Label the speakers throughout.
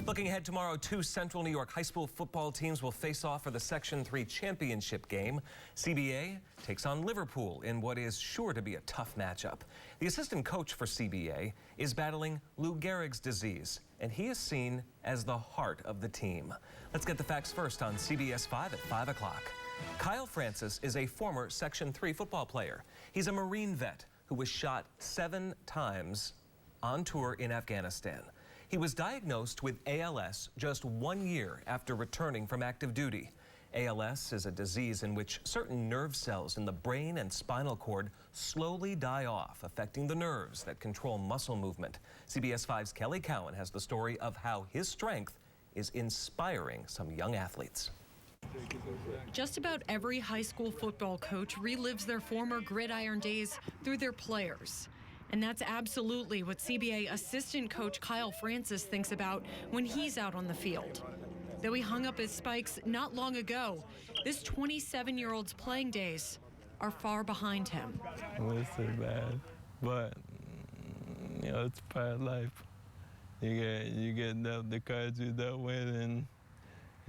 Speaker 1: Looking ahead tomorrow, two Central New York high school football teams will face off for the Section 3 championship game. CBA takes on Liverpool in what is sure to be a tough matchup. The assistant coach for CBA is battling Lou Gehrig's disease, and he is seen as the heart of the team. Let's get the facts first on CBS 5 at 5 o'clock. Kyle Francis is a former Section 3 football player. He's a Marine vet who was shot 7 times on tour in Afghanistan. He was diagnosed with ALS just 1 year after returning from active duty. ALS is a disease in which certain nerve cells in the brain and spinal cord slowly die off, affecting the nerves that control muscle movement. CBS 5's Kelly Cowan has the story of how his strength is inspiring some young athletes.
Speaker 2: Just about every high school football coach relives their former gridiron days through their players. And that's absolutely what CBA assistant coach Kyle Francis thinks about when he's out on the field. Though he hung up his spikes not long ago, this 27-year-old's playing days are far behind him.
Speaker 3: It's too bad, but it's part of life. You get dealt the cards you dealt with, and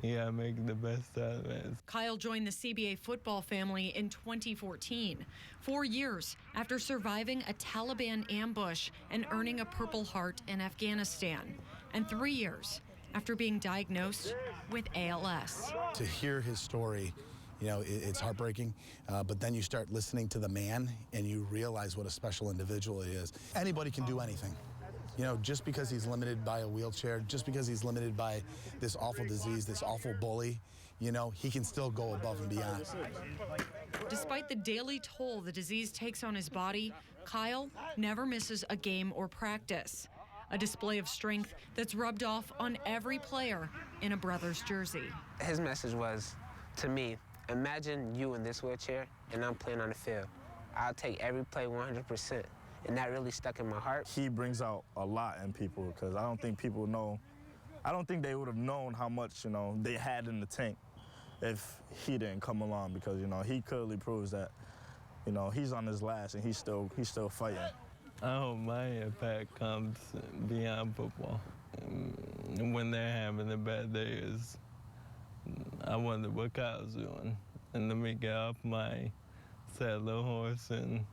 Speaker 3: you gotta make the best out of it.
Speaker 2: Kyle joined the CBA football family in 2014, 4 years after surviving a Taliban ambush and earning a Purple Heart in Afghanistan, and 3 years after being diagnosed with ALS.
Speaker 4: To hear his story, it's heartbreaking, but then you start listening to the man and you realize what a special individual he is. Anybody can do anything. Just because he's limited by a wheelchair, just because he's limited by this awful disease, this awful bully, he can still go above and beyond.
Speaker 2: Despite the daily toll the disease takes on his body, Kyle never misses a game or practice. A display of strength that's rubbed off on every player in a brother's jersey.
Speaker 5: His message was, to me, imagine you in this wheelchair and I'm playing on the field. I'll take every play 100%. And that really stuck in my heart.
Speaker 6: He brings out a lot in people because I don't think people know. I don't think they would have known how much, they had in the tank if he didn't come along because, he clearly proves that, he's on his last and he's still fighting.
Speaker 3: I hope my impact comes beyond football. When they're having a bad day, I wonder what Kyle's doing. And let me get off my saddle horse and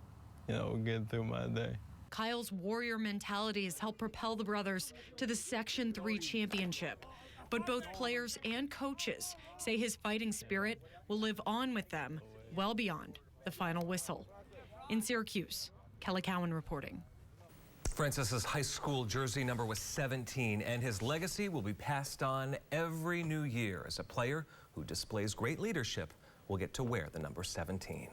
Speaker 3: get through my day.
Speaker 2: Kyle's warrior mentality has helped propel the brothers to the Section 3 championship. But both players and coaches say his fighting spirit will live on with them well beyond the final whistle. In Syracuse, Kelly Cowan reporting.
Speaker 1: Francis's high school jersey number was 17, and his legacy will be passed on every new year as a player who displays great leadership will get to wear the number 17.